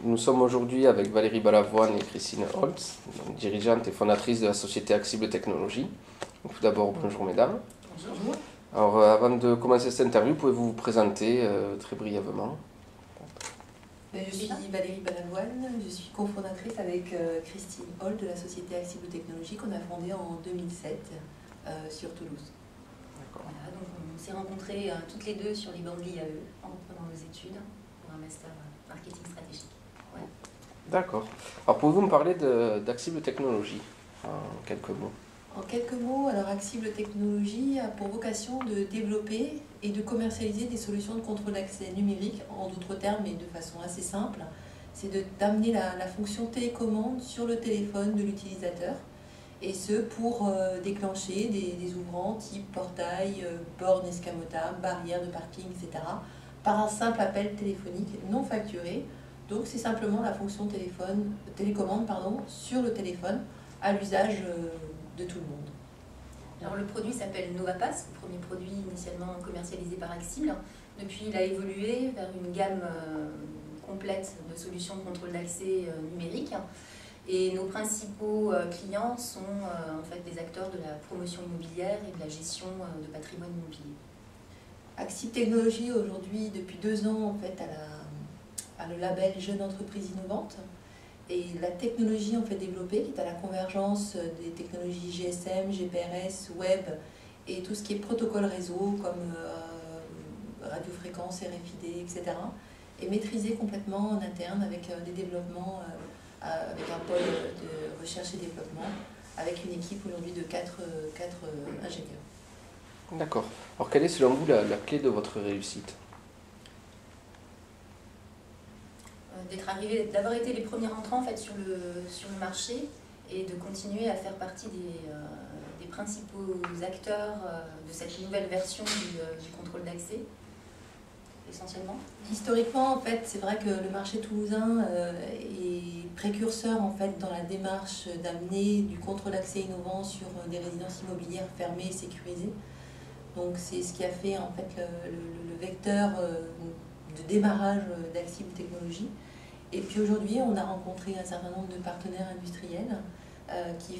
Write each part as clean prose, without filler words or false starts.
Nous sommes aujourd'hui avec Valérie Balavoine et Christine Holtz, donc dirigeante et fondatrice de la société Axible Technologies. Donc, tout d'abord, bonjour mesdames. Bonjour. Alors, avant de commencer cette interview, pouvez-vous vous présenter très brièvement? Je suis Valérie Balavoine, je suis cofondatrice avec Christine Holtz de la société Axible Technologies qu'on a fondée en 2007 sur Toulouse. Voilà, donc on s'est rencontrés toutes les deux sur les bancs de l'IAE en reprenant nos études pour un master marketing stratégique. Voilà. D'accord. Alors, pouvez-vous me parler d'Axible Technologies en quelques mots? En quelques mots, alors Axible Technologies a pour vocation de développer et de commercialiser des solutions de contrôle d'accès numérique, en d'autres termes et de façon assez simple. C'est d'amener la fonction télécommande sur le téléphone de l'utilisateur, et ce pour déclencher des ouvrants type portail, borne escamotable, barrière de parking, etc. par un simple appel téléphonique non facturé. Donc c'est simplement la fonction télécommande sur le téléphone à l'usage de tout le monde. Alors le produit s'appelle NovaPass, le premier produit initialement commercialisé par Axible. Depuis, il a évolué vers une gamme complète de solutions de contrôle d'accès numérique. Et nos principaux clients sont en fait des acteurs de la promotion immobilière et de la gestion de patrimoine immobilier. Axible Technologies aujourd'hui, depuis 2 ans, en fait, a le label Jeune Entreprise Innovante. Et la technologie en fait développée, qui est à la convergence des technologies GSM, GPRS, web et tout ce qui est protocole réseau comme radiofréquence, RFID, etc., est maîtrisée complètement en interne avec des développements, avec un pôle de recherche et développement, avec une équipe aujourd'hui de 4 ingénieurs. D'accord. Alors, quelle est selon vous la clé de votre réussite? D'avoir été les premiers entrants en fait, sur le marché et de continuer à faire partie des principaux acteurs de cette nouvelle version du contrôle d'accès, essentiellement. Historiquement, en fait, c'est vrai que le marché toulousain est précurseur en fait, dans la démarche d'amener du contrôle d'accès innovant sur des résidences immobilières fermées et sécurisées. Donc c'est ce qui a fait en fait, le vecteur de démarrage d'Axible Technologies. Et puis aujourd'hui, on a rencontré un certain nombre de partenaires industriels qui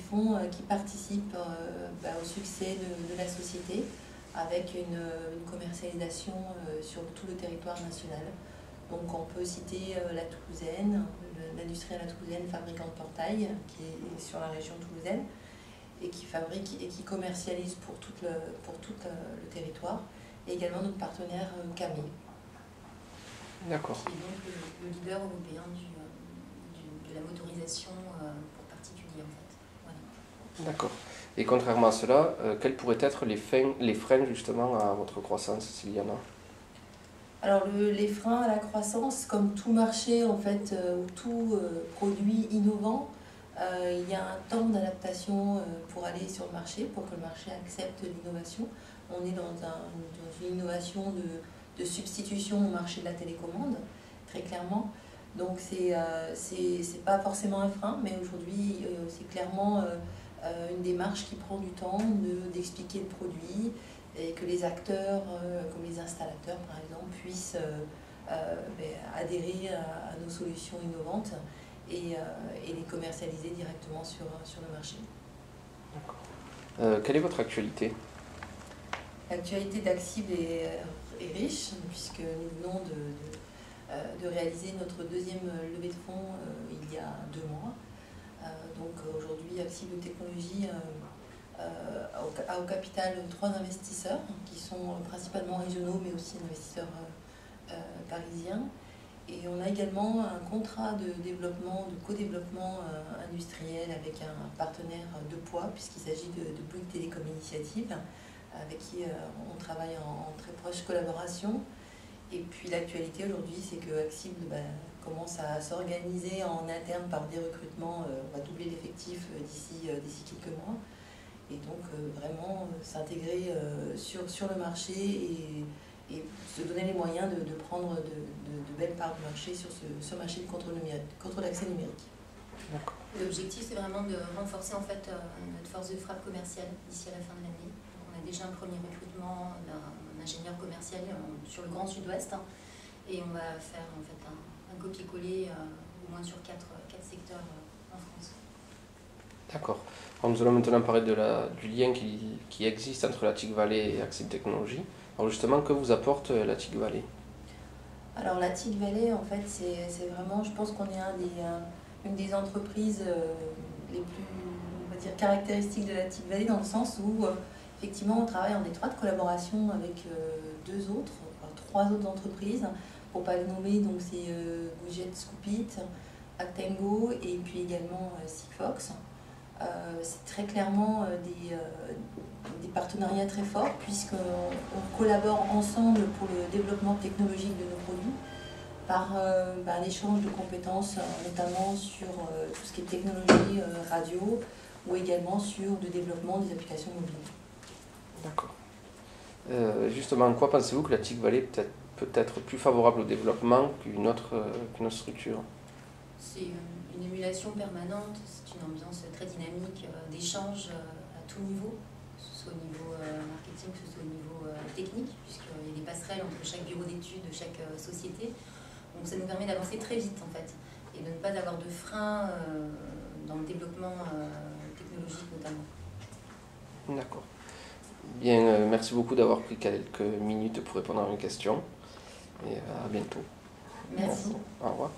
participent au succès de la société avec une commercialisation sur tout le territoire national. Donc on peut citer la Toulousaine, l'industrie à la Toulousaine, fabricant de portail, qui est sur la région toulousaine, et qui fabrique et qui commercialise pour tout le territoire, et également notre partenaire Camé. D'accord. Qui est donc le leader européen de la motorisation pour particuliers en fait. Voilà. D'accord. Et contrairement à cela, quels pourraient être les freins justement à votre croissance, s'il y en a? Alors les freins à la croissance, comme tout marché en fait, ou tout produit innovant, il y a un temps d'adaptation pour aller sur le marché, pour que le marché accepte l'innovation. On est dans une innovation de substitution au marché de la télécommande, très clairement. Donc c'est pas forcément un frein, mais aujourd'hui c'est clairement une démarche qui prend du temps d'expliquer le produit et que les acteurs, comme les installateurs par exemple, puissent adhérer à nos solutions innovantes et les commercialiser directement sur le marché. D'accord. Quelle est votre actualité? L'actualité d'Axible est riche, puisque nous venons de réaliser notre deuxième levée de fonds il y a 2 mois. Donc aujourd'hui, Axible Technologies a au capital 3 investisseurs, qui sont principalement régionaux, mais aussi investisseurs parisiens. Et on a également un contrat de développement, de co-développement industriel avec un partenaire de poids, puisqu'il s'agit de Bouygues Télécom Initiative, avec qui on travaille en très proche collaboration. Et puis l'actualité aujourd'hui, c'est que Axible commence à s'organiser en interne par des recrutements. On va doubler l'effectif d'ici quelques mois. Et donc vraiment s'intégrer sur le marché et se donner les moyens de prendre de belles parts du marché sur ce marché de contrôle d'accès numérique. L'objectif, c'est vraiment de renforcer en fait, notre force de frappe commerciale d'ici à la fin de l'année. On a déjà un premier recrutement d'un ingénieur commercial sur le Grand Sud-Ouest, et on va faire en fait, un copier-coller moins sur quatre secteurs en France. D'accord. Alors, nous allons maintenant parler du lien qui existe entre la TIC Valley et Axible Technologies. Alors justement, que vous apporte la TIC Valley? Alors la TIC Valley, en fait, c'est vraiment, je pense qu'on est une des entreprises les plus, on va dire, caractéristiques de la TIC Valley, dans le sens où effectivement on travaille en étroite collaboration avec trois autres entreprises, pour ne pas les nommer, donc c'est Widget Scoopit, Actango et puis également Sigfox. C'est très clairement des partenariats très forts, puisqu'on collabore ensemble pour le développement technologique de nos produits par un échange de compétences, notamment sur tout ce qui est technologie radio, ou également sur le développement des applications mobiles. D'accord. Justement, en quoi pensez-vous que la TIC Valley peut être plus favorable au développement qu'une autre structure? C'est une émulation permanente, c'est une ambiance très dynamique d'échange à tout niveau, que ce soit au niveau marketing, que ce soit au niveau technique, puisqu'il y a des passerelles entre chaque bureau d'études de chaque société. Donc ça nous permet d'avancer très vite en fait, et de ne pas avoir de frein dans le développement technologique notamment. D'accord. Bien, merci beaucoup d'avoir pris quelques minutes pour répondre à mes questions, et à bientôt. Merci. Au revoir.